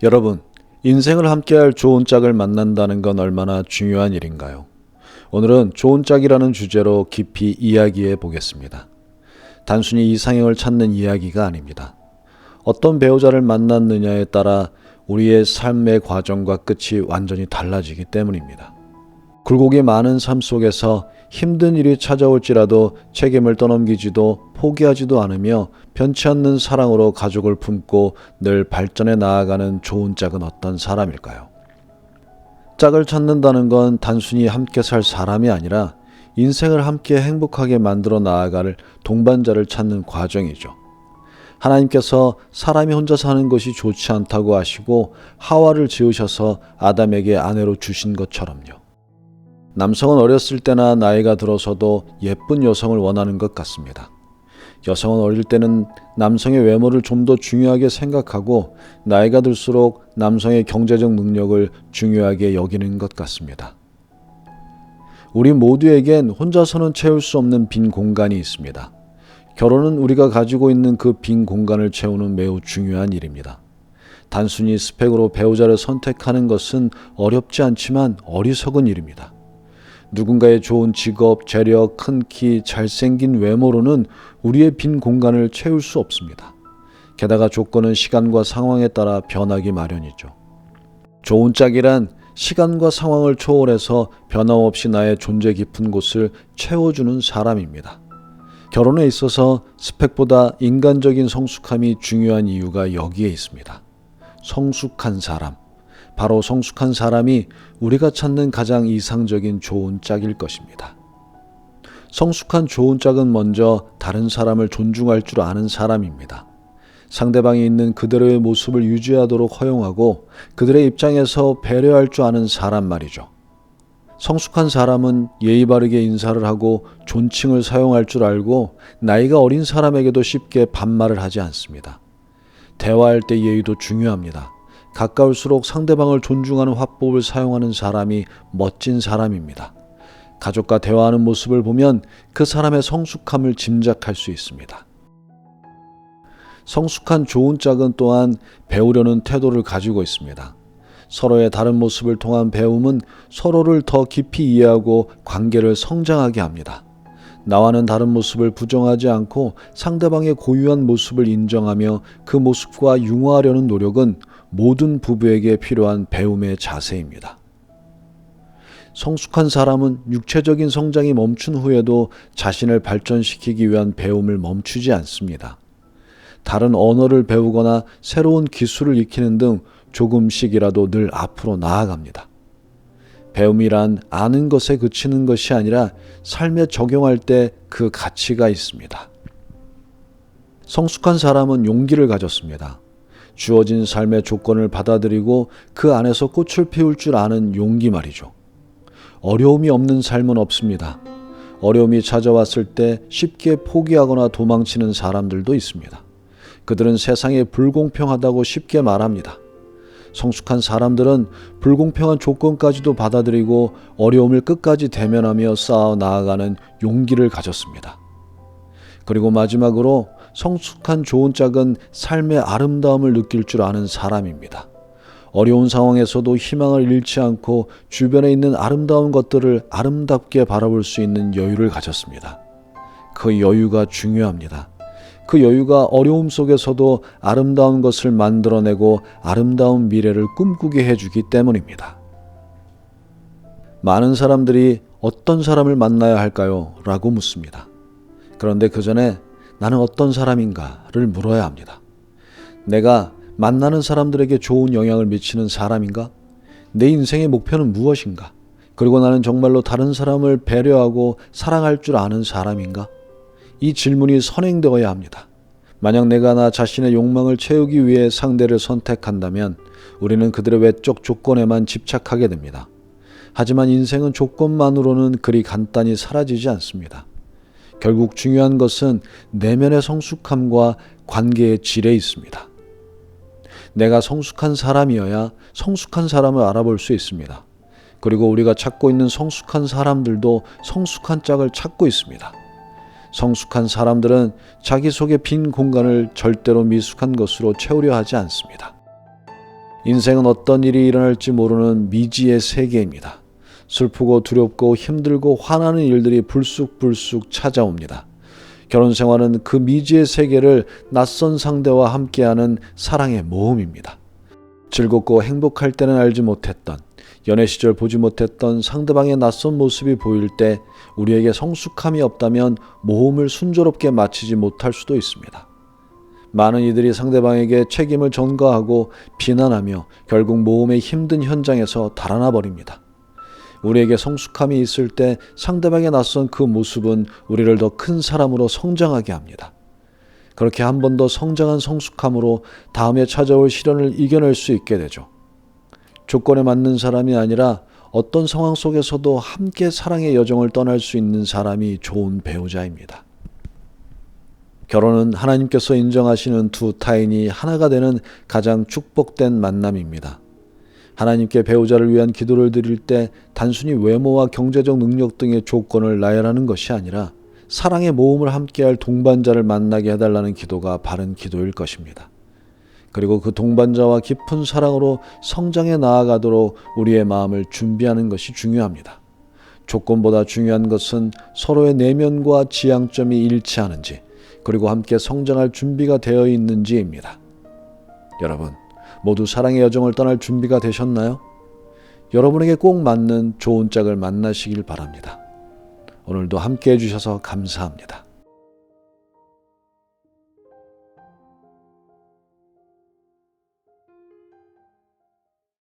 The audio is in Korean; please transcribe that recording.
여러분, 인생을 함께할 좋은 짝을 만난다는 건 얼마나 중요한 일인가요? 오늘은 좋은 짝이라는 주제로 깊이 이야기해 보겠습니다. 단순히 이상형을 찾는 이야기가 아닙니다. 어떤 배우자를 만났느냐에 따라 우리의 삶의 과정과 끝이 완전히 달라지기 때문입니다. 굴곡이 많은 삶 속에서 힘든 일이 찾아올지라도 책임을 떠넘기지도 포기하지도 않으며 변치 않는 사랑으로 가족을 품고 늘 발전해 나아가는 좋은 짝은 어떤 사람일까요? 짝을 찾는다는 건 단순히 함께 살 사람이 아니라 인생을 함께 행복하게 만들어 나아갈 동반자를 찾는 과정이죠. 하나님께서 사람이 혼자 사는 것이 좋지 않다고 하시고 하와를 지으셔서 아담에게 아내로 주신 것처럼요. 남성은 어렸을 때나 나이가 들어서도 예쁜 여성을 원하는 것 같습니다. 여성은 어릴 때는 남성의 외모를 좀 더 중요하게 생각하고 나이가 들수록 남성의 경제적 능력을 중요하게 여기는 것 같습니다. 우리 모두에겐 혼자서는 채울 수 없는 빈 공간이 있습니다. 결혼은 우리가 가지고 있는 그 빈 공간을 채우는 매우 중요한 일입니다. 단순히 스펙으로 배우자를 선택하는 것은 어렵지 않지만 어리석은 일입니다. 누군가의 좋은 직업, 재력, 큰 키, 잘생긴 외모로는 우리의 빈 공간을 채울 수 없습니다. 게다가 조건은 시간과 상황에 따라 변하기 마련이죠. 좋은 짝이란 시간과 상황을 초월해서 변함없이 나의 존재 깊은 곳을 채워주는 사람입니다. 결혼에 있어서 스펙보다 인간적인 성숙함이 중요한 이유가 여기에 있습니다. 성숙한 사람. 바로 성숙한 사람이 우리가 찾는 가장 이상적인 좋은 짝일 것입니다. 성숙한 좋은 짝은 먼저 다른 사람을 존중할 줄 아는 사람입니다. 상대방이 있는 그대로의 모습을 유지하도록 허용하고 그들의 입장에서 배려할 줄 아는 사람 말이죠. 성숙한 사람은 예의 바르게 인사를 하고 존칭을 사용할 줄 알고 나이가 어린 사람에게도 쉽게 반말을 하지 않습니다. 대화할 때 예의도 중요합니다. 가까울수록 상대방을 존중하는 화법을 사용하는 사람이 멋진 사람입니다. 가족과 대화하는 모습을 보면 그 사람의 성숙함을 짐작할 수 있습니다. 성숙한 좋은 짝은 또한 배우려는 태도를 가지고 있습니다. 서로의 다른 모습을 통한 배움은 서로를 더 깊이 이해하고 관계를 성장하게 합니다. 나와는 다른 모습을 부정하지 않고 상대방의 고유한 모습을 인정하며 그 모습과 융화하려는 노력은 모든 부부에게 필요한 배움의 자세입니다. 성숙한 사람은 육체적인 성장이 멈춘 후에도 자신을 발전시키기 위한 배움을 멈추지 않습니다. 다른 언어를 배우거나 새로운 기술을 익히는 등 조금씩이라도 늘 앞으로 나아갑니다. 배움이란 아는 것에 그치는 것이 아니라 삶에 적용할 때 그 가치가 있습니다. 성숙한 사람은 용기를 가졌습니다. 주어진 삶의 조건을 받아들이고 그 안에서 꽃을 피울 줄 아는 용기 말이죠. 어려움이 없는 삶은 없습니다. 어려움이 찾아왔을 때 쉽게 포기하거나 도망치는 사람들도 있습니다. 그들은 세상에 불공평하다고 쉽게 말합니다. 성숙한 사람들은 불공평한 조건까지도 받아들이고 어려움을 끝까지 대면하며 쌓아 나아가는 용기를 가졌습니다. 그리고 마지막으로 성숙한 좋은 짝은 삶의 아름다움을 느낄 줄 아는 사람입니다. 어려운 상황에서도 희망을 잃지 않고 주변에 있는 아름다운 것들을 아름답게 바라볼 수 있는 여유를 가졌습니다. 그 여유가 중요합니다. 그 여유가 어려움 속에서도 아름다운 것을 만들어내고 아름다운 미래를 꿈꾸게 해주기 때문입니다. 많은 사람들이 어떤 사람을 만나야 할까요? 라고 묻습니다. 그런데 그 전에 나는 어떤 사람인가를 물어야 합니다. 내가 만나는 사람들에게 좋은 영향을 미치는 사람인가? 내 인생의 목표는 무엇인가? 그리고 나는 정말로 다른 사람을 배려하고 사랑할 줄 아는 사람인가? 이 질문이 선행되어야 합니다. 만약 내가 나 자신의 욕망을 채우기 위해 상대를 선택한다면 우리는 그들의 외적 조건에만 집착하게 됩니다. 하지만 인생은 조건만으로는 그리 간단히 사라지지 않습니다. 결국 중요한 것은 내면의 성숙함과 관계의 질에 있습니다. 내가 성숙한 사람이어야 성숙한 사람을 알아볼 수 있습니다. 그리고 우리가 찾고 있는 성숙한 사람들도 성숙한 짝을 찾고 있습니다. 성숙한 사람들은 자기 속의 빈 공간을 절대로 미숙한 것으로 채우려 하지 않습니다. 인생은 어떤 일이 일어날지 모르는 미지의 세계입니다. 슬프고 두렵고 힘들고 화나는 일들이 불쑥불쑥 찾아옵니다. 결혼 생활은 그 미지의 세계를 낯선 상대와 함께하는 사랑의 모험입니다. 즐겁고 행복할 때는 알지 못했던, 연애 시절 보지 못했던 상대방의 낯선 모습이 보일 때 우리에게 성숙함이 없다면 모험을 순조롭게 마치지 못할 수도 있습니다. 많은 이들이 상대방에게 책임을 전가하고 비난하며 결국 모험의 힘든 현장에서 달아나 버립니다. 우리에게 성숙함이 있을 때 상대방의 낯선 그 모습은 우리를 더 큰 사람으로 성장하게 합니다. 그렇게 한 번 더 성장한 성숙함으로 다음에 찾아올 시련을 이겨낼 수 있게 되죠. 조건에 맞는 사람이 아니라 어떤 상황 속에서도 함께 사랑의 여정을 떠날 수 있는 사람이 좋은 배우자입니다. 결혼은 하나님께서 인정하시는 두 타인이 하나가 되는 가장 축복된 만남입니다. 하나님께 배우자를 위한 기도를 드릴 때 단순히 외모와 경제적 능력 등의 조건을 나열하는 것이 아니라 사랑의 모험을 함께할 동반자를 만나게 해달라는 기도가 바른 기도일 것입니다. 그리고 그 동반자와 깊은 사랑으로 성장해 나아가도록 우리의 마음을 준비하는 것이 중요합니다. 조건보다 중요한 것은 서로의 내면과 지향점이 일치하는지, 그리고 함께 성장할 준비가 되어 있는지입니다. 여러분, 모두 사랑의 여정을 떠날 준비가 되셨나요? 여러분에게 꼭 맞는 좋은 짝을 만나시길 바랍니다. 오늘도 함께 해주셔서 감사합니다.